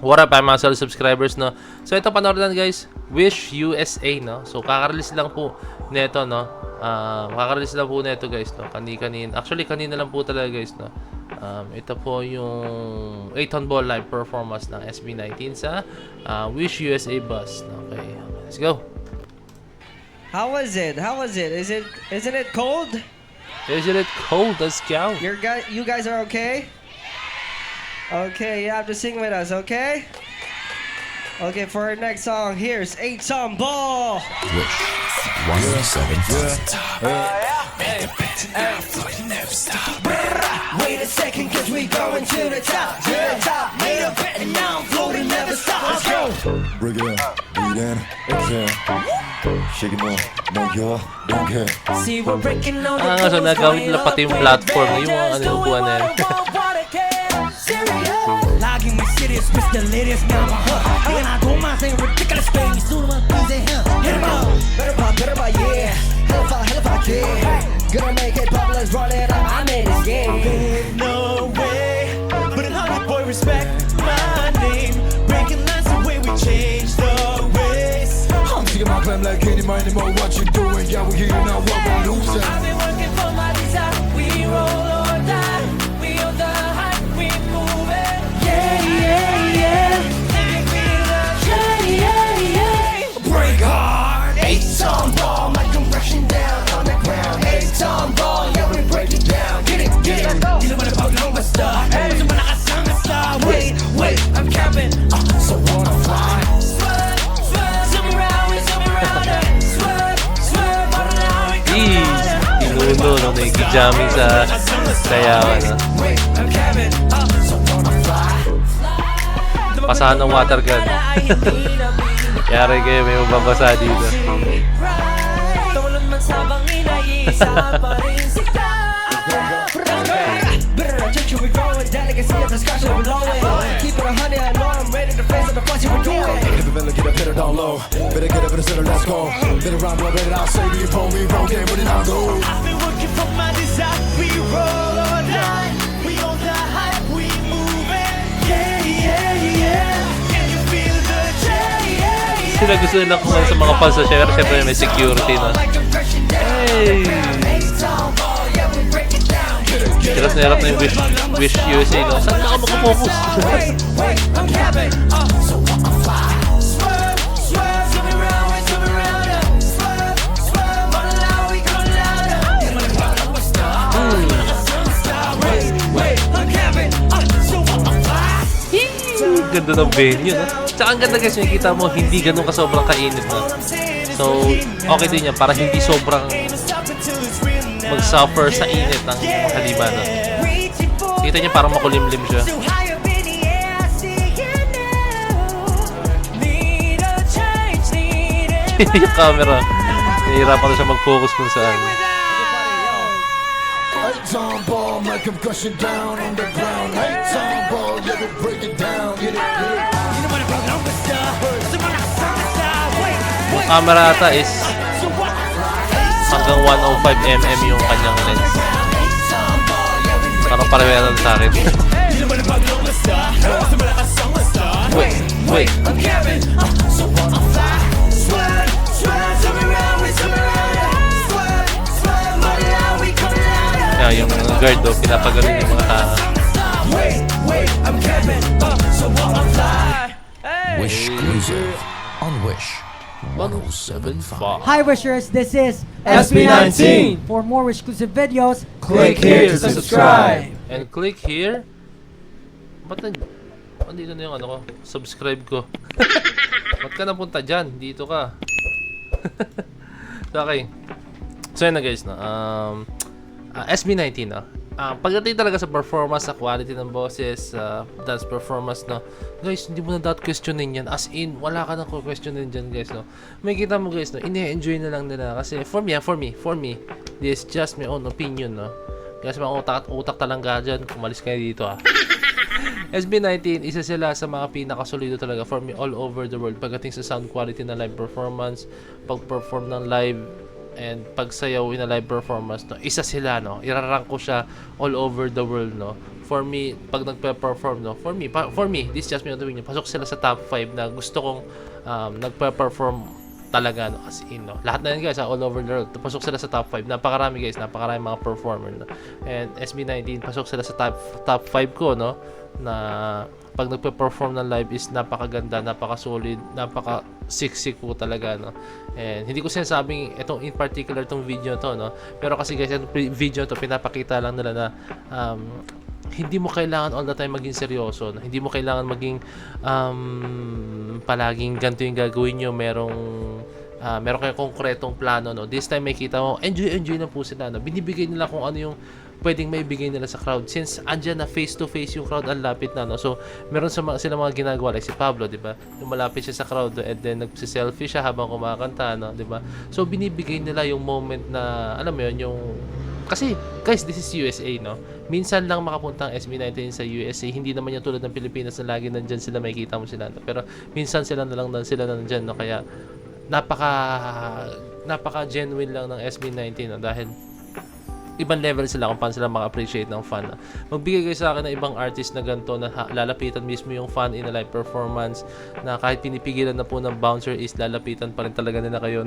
What up, mga solid subscribers, no? So, ito panoorin lang, guys. Wish USA, no? So, kakarelease lang po neto, no? Kakarelease lang po neto, guys, no? Actually, kanina lang po talaga, guys, no? Ito po yung 8-ton ball live performance ng SB19 sa Wish USA bus. Okay, let's go. How was it? How was it? Isn't it cold? Isn't it cold as cow? You guys are okay? Okay, you have to sing with us, okay? Okay, for our next song, here's 8-ton ball. Wish 107. Wait a second, cause we going to the top. To the top, made a bet and now I'm floating, never stop. Let's go. Bring it up, breathe in, exhale. Shake it more, no you don't care. See, we're breaking on So nagawin nila pati yung platform, yung mga ano yung upuan na yan. Logging me serious, Mr. Lyrics, now I'm hooked. And I do my thing ridiculous things, do my things in him. Hit him up, better by, yeah. Hell if I care. Gonna make it pop, let's run it up. I made this game. There's no way, but in honey boy respect my name. Breaking lines the way we change the ways. I'm taking my claim like anymore. What you doing? Yeah, we're here now. What we're losing. I've been working for my desire. We roll or die. We on the hype, we move it. Yeah. Can you feel the yeah. Break hard. 8-ton ball, my compression down on the ground. 8-ton ball, yeah, we break it down. Get it. Di naman ang paglong basta. Gusto mo nakasama star. Wait, I'm capping. So wanna fly. Swerve, zoom around, we zoom around it. Swerve, on the line, we come around it. Tinuno, no? Nakikijamming sa sayawan, no? Wait, I'm capping. So wanna fly. Pasahan ng water gun. Yari kayo, may mababasa dito. Tawalon man sa bangin ay isa pa rin sika. Better not touch you, we growing. Delicacy at the scratch, we're blowing. Keep it 100, I know I'm ready to face it, the flash we're doing. If you better get up, better down low. Better get up in the center, let's go. Better round, better I'll say we pull me, bro, game, but it I'll go. I've been working for my desire. We roll or die. We on the hype, we move it. Yeah. Can you feel the yeah. Sila gusto nilang kumain sa mga fans sa share. Siyempre may security, no? Hey! Hirap na yung Wish USA, no? Saan ka makafocus? Ganda ng venue, no? Tsaka ang ganda, guys, nakikita mo, hindi ganun ka sobrang kainit, no? So, okay din yan, para hindi sobrang mag-suffer sa init ng haliman, no? Kita niya parang makulimlim siya. Yung camera, nahihirapan na siya mag-focus kung saan. 8-ton ball, my concussion down on the ground. 8-ton ball, yeah, we break it down. Get it. Yung camera ata is hanggang 105mm yung kanyang lens. Parang pareho sa akin. Wait. Yung guard, pinapagaling yung mga tao. Wish Cruiser on Wish 107.5. Hi Wishers, this is SB19. For more exclusive videos, Click here to subscribe. And click here. Ba't nandito na yung ano ko? Subscribe ko. Ba't ka napunta dyan? Dito ka. Okay. So yun na, guys, no? SB19, no? Pagdating talaga sa performance, sa quality ng boses, dance performance, no? Guys, hindi mo na dapat questionin yan. As in, wala ka na questionin dyan, guys, no? May kita mo, guys, no? Ine-enjoy na lang nila. Kasi for me, this is just my own opinion, no? Kasi mga utak talangga dyan, kumalis kayo dito, SB19, isa sila sa mga pinakasolido talaga for me all over the world. Pagdating sa sound quality na live performance, pag-perform ng live, and pagsayaw in a live performance, no, isa sila, no, irarank ko siya all over the world, no, for me, pag nagpe-perform, no, for me, this is just me on the wing, pasok sila sa top 5 na gusto kong nagpe-perform talaga, no, as in, no. Lahat na yan guys, all over the world, pasok sila sa top 5. Napakarami guys, napakarami mga performer, no. And SB19, pasok sila sa top 5 ko, no, na pag nagpe-perform ng live is napakaganda, napaka-solid, napaka-siksik po talaga, no. And hindi ko sinasabing itong in particular itong video to, no. Pero kasi guys, itong video to pinapakita lang nila na hindi mo kailangan all the time maging seryoso, no? Hindi mo kailangan maging palaging ganito yung gagawin nyo, meron kayong konkretong plano, no. This time may kita mo, enjoy lang po sila, no. Binibigay nila kung ano yung pwedeng maibigay nila sa crowd since andyan na face to face yung crowd, ang lapit na, no. So meron sila mga ginagawa like si Pablo, di ba, yung malapit siya sa crowd and then nagsi-selfie siya habang kumakanta, no, di ba. So binibigay nila yung moment na alam mo yun, yung kasi guys, this is USA, no. Minsan lang makapunta ang SB19 sa USA. Hindi naman yung tulad ng Pilipinas na lagi nandyan sila, makikita mo sila, no? Pero minsan sila nandyan, no. Kaya napaka genuine lang ng SB19, no? Dahil ibang level sila kung paano sila maka-appreciate ng fan, no? Magbigay kayo sa akin ng ibang artist na ganito na lalapitan mismo yung fan in a live performance, na kahit pinipigilan na po ng bouncer is lalapitan pa rin talaga nila kayo.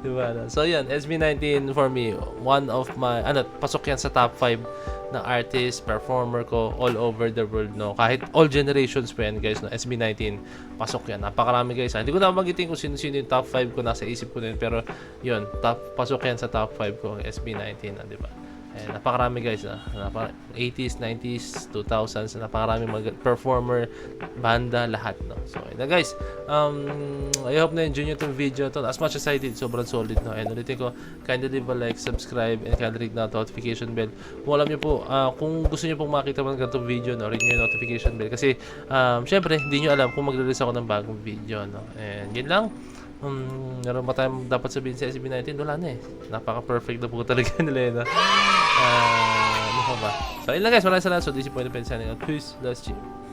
Diba? So yan, SB19 for me, one of my, pasok yan sa top 5 ng artist, performer ko all over the world, no. Kahit all generations po yan guys, no. SB19, pasok yan. Napakarami guys, ha. Hindi ko na magitin kung sino-sino yung top 5 ko, nasa isip ko din, pero yun, pasok yan sa top 5 ko, SB19, di ba? Eh, napakarami guys, 80s, 90s, 2000s, napakarami performer, banda, lahat, no. So ayun na guys, I hope na enjoy nyo itong video to. As much as I did, sobrang solid, no. And ulitin ko, kindly leave a like, subscribe, and kindly ring na notification bell. Kung alam nyo po, kung gusto nyo pong makita mo ng ganitong video, no, ring nyo yung notification bell. Kasi syempre, hindi nyo alam kung mag-release ako ng bagong video, no. And yun lang. Meron ba tayong dapat sabihin sa SB19? Wala na eh. Napaka-perfect na po talaga nila yun. Ano pa ba? So, yun lang guys. Maraming salamat. So, this is Point of Pen signing out. Peace. Last cheer.